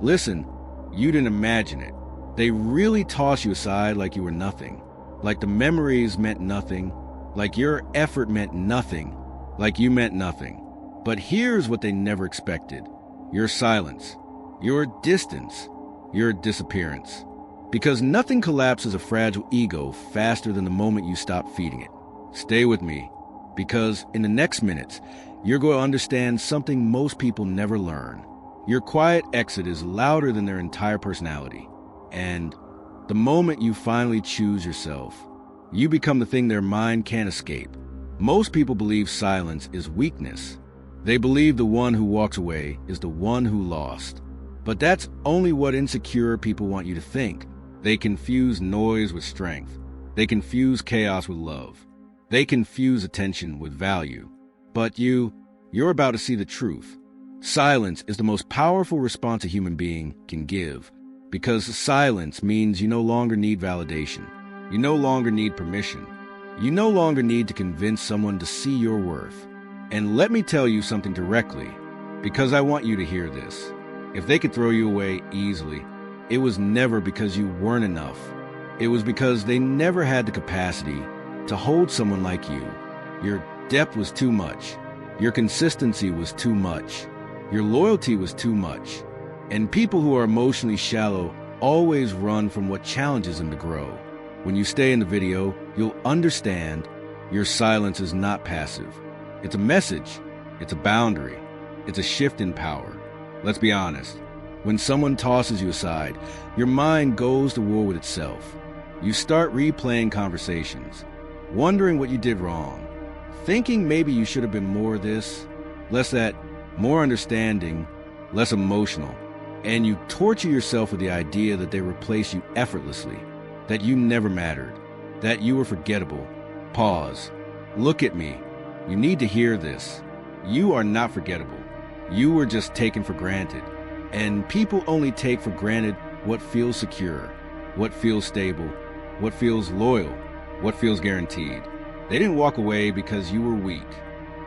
Listen, you didn't imagine it. They really toss you aside like you were nothing. Like the memories meant nothing. Like your effort meant nothing. Like you meant nothing. But here's what they never expected. Your silence. Your distance. Your disappearance. Because nothing collapses a fragile ego faster than the moment you stop feeding it. Stay with me, because in the next minutes, you're going to understand something most people never learn. Your quiet exit is louder than their entire personality. And the moment you finally choose yourself, you become the thing their mind can't escape. Most people believe silence is weakness. They believe the one who walks away is the one who lost. But that's only what insecure people want you to think. They confuse noise with strength. They confuse chaos with love. They confuse attention with value. But you're about to see the truth. Silence is the most powerful response a human being can give, because silence means you no longer need validation. You no longer need permission. You no longer need to convince someone to see your worth. And let me tell you something directly, because I want you to hear this. If they could throw you away easily, it was never because you weren't enough. It was because they never had the capacity to hold someone like you. Your depth was too much. Your consistency was too much. Your loyalty was too much. And people who are emotionally shallow always run from what challenges them to grow. When you stay in the video, you'll understand your silence is not passive. It's a message. It's a boundary. It's a shift in power. Let's be honest. When someone tosses you aside, your mind goes to war with itself. You start replaying conversations, wondering what you did wrong, thinking maybe you should have been more this, less that, more understanding, less emotional. And you torture yourself with the idea that they replace you effortlessly, that you never mattered, that you were forgettable. Pause. Look at me. You need to hear this. You are not forgettable. You were just taken for granted. And people only take for granted what feels secure, what feels stable, what feels loyal, what feels guaranteed. They didn't walk away because you were weak.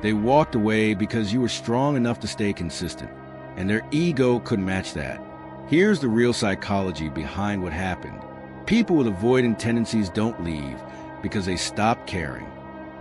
They walked away because you were strong enough to stay consistent, and their ego couldn't match that. Here's the real psychology behind what happened. People with avoidant tendencies don't leave because they stop caring.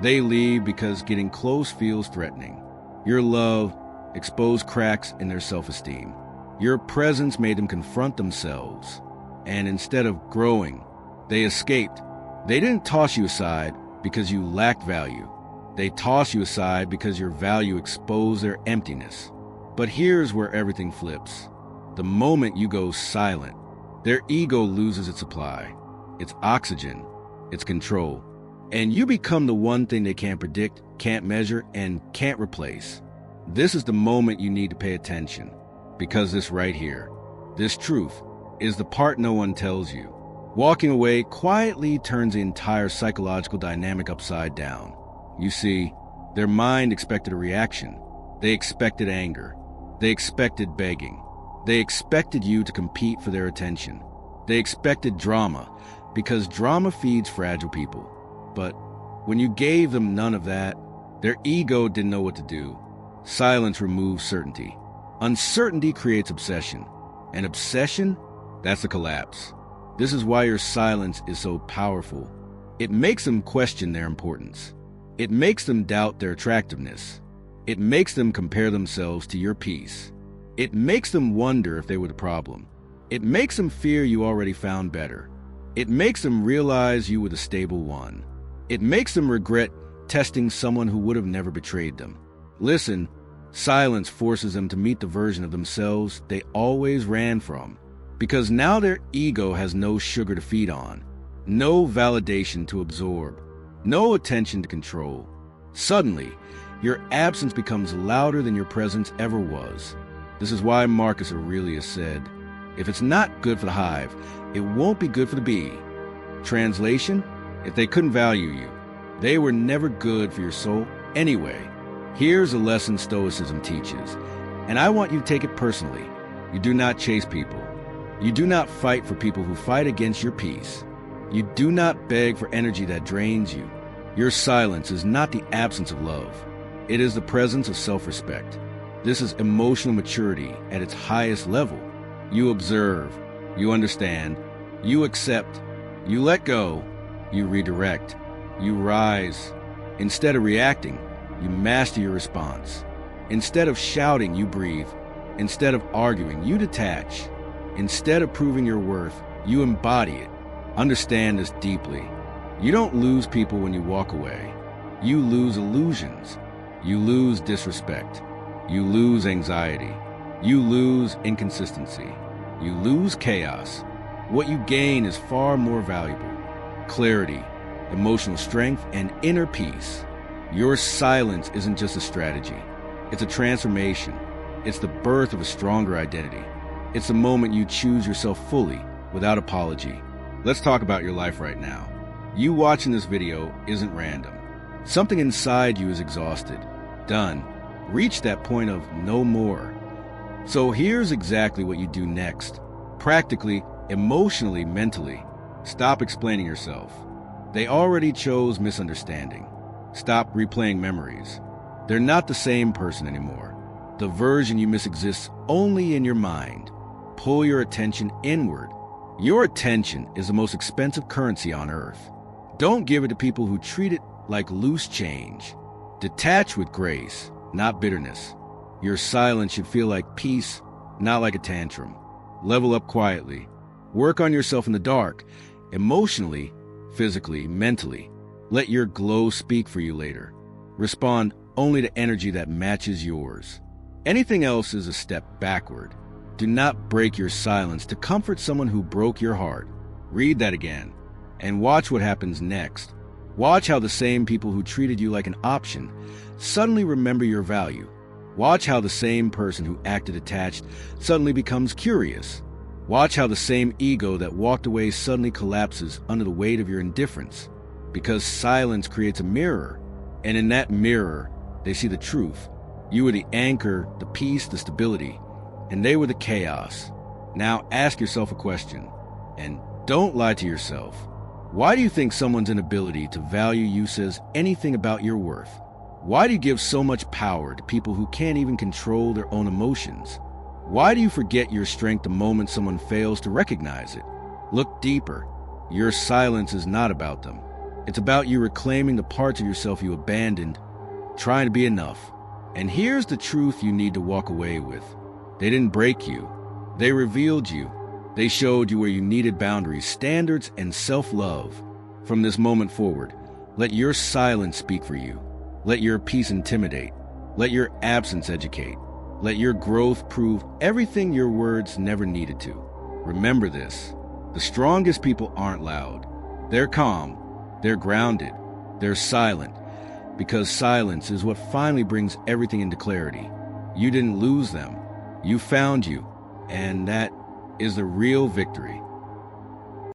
They leave because getting close feels threatening. Your love exposed cracks in their self-esteem. Your presence made them confront themselves. And instead of growing, they escaped. They didn't toss you aside because you lacked value. They toss you aside because your value exposed their emptiness. But here's where everything flips. The moment you go silent, their ego loses its supply, its oxygen, its control. And you become the one thing they can't predict, can't measure, and can't replace. This is the moment you need to pay attention. Because this right here, this truth, is the part no one tells you. Walking away quietly turns the entire psychological dynamic upside down. You see, their mind expected a reaction. They expected anger. They expected begging. They expected you to compete for their attention. They expected drama, because drama feeds fragile people. But when you gave them none of that, their ego didn't know what to do. Silence removes certainty. Uncertainty creates obsession. And obsession, that's a collapse. This is why your silence is so powerful. It makes them question their importance. It makes them doubt their attractiveness. It makes them compare themselves to your peace. It makes them wonder if they were the problem. It makes them fear you already found better. It makes them realize you were the stable one. It makes them regret testing someone who would have never betrayed them. Listen, silence forces them to meet the version of themselves they always ran from. Because now their ego has no sugar to feed on, no validation to absorb, no attention to control. Suddenly, your absence becomes louder than your presence ever was. This is why Marcus Aurelius said, "If it's not good for the hive, it won't be good for the bee." Translation, if they couldn't value you, they were never good for your soul anyway. Here's a lesson Stoicism teaches, and I want you to take it personally. You do not chase people. You do not fight for people who fight against your peace. You do not beg for energy that drains you. Your silence is not the absence of love. It is the presence of self-respect. This is emotional maturity at its highest level. You observe. You understand. You accept. You let go. You redirect. You rise. Instead of reacting, you master your response. Instead of shouting, you breathe. Instead of arguing, you detach. Instead of proving your worth, you embody it. Understand this deeply. You don't lose people when you walk away. You lose illusions. You lose disrespect. You lose anxiety. You lose inconsistency. You lose chaos. What you gain is far more valuable. Clarity, emotional strength, and inner peace. Your silence isn't just a strategy. It's a transformation. It's the birth of a stronger identity. It's the moment you choose yourself fully, without apology. Let's talk about your life right now. You watching this video isn't random. Something inside you is exhausted, done, reached that point of no more. So here's exactly what you do next. Practically, emotionally, mentally, stop explaining yourself. They already chose misunderstanding. Stop replaying memories. They're not the same person anymore. The version you miss exists only in your mind. Pull your attention inward. Your attention is the most expensive currency on earth. Don't give it to people who treat it like loose change. Detach with grace, not bitterness. Your silence should feel like peace, not like a tantrum. Level up quietly. Work on yourself in the dark, emotionally, physically, mentally. Let your glow speak for you later. Respond only to energy that matches yours. Anything else is a step backward. Do not break your silence to comfort someone who broke your heart. Read that again, and watch what happens next. Watch how the same people who treated you like an option suddenly remember your value. Watch how the same person who acted attached suddenly becomes curious. Watch how the same ego that walked away suddenly collapses under the weight of your indifference. Because silence creates a mirror, and in that mirror, they see the truth. You were the anchor, the peace, the stability, and they were the chaos. Now ask yourself a question, and don't lie to yourself. Why do you think someone's inability to value you says anything about your worth? Why do you give so much power to people who can't even control their own emotions? Why do you forget your strength the moment someone fails to recognize it? Look deeper. Your silence is not about them. It's about you reclaiming the parts of yourself you abandoned, trying to be enough. And here's the truth you need to walk away with. They didn't break you. They revealed you. They showed you where you needed boundaries, standards, and self-love. From this moment forward, let your silence speak for you. Let your peace intimidate. Let your absence educate. Let your growth prove everything your words never needed to. Remember this. The strongest people aren't loud. They're calm. They're grounded. They're silent. Because silence is what finally brings everything into clarity. You didn't lose them. You found you. And that is the real victory.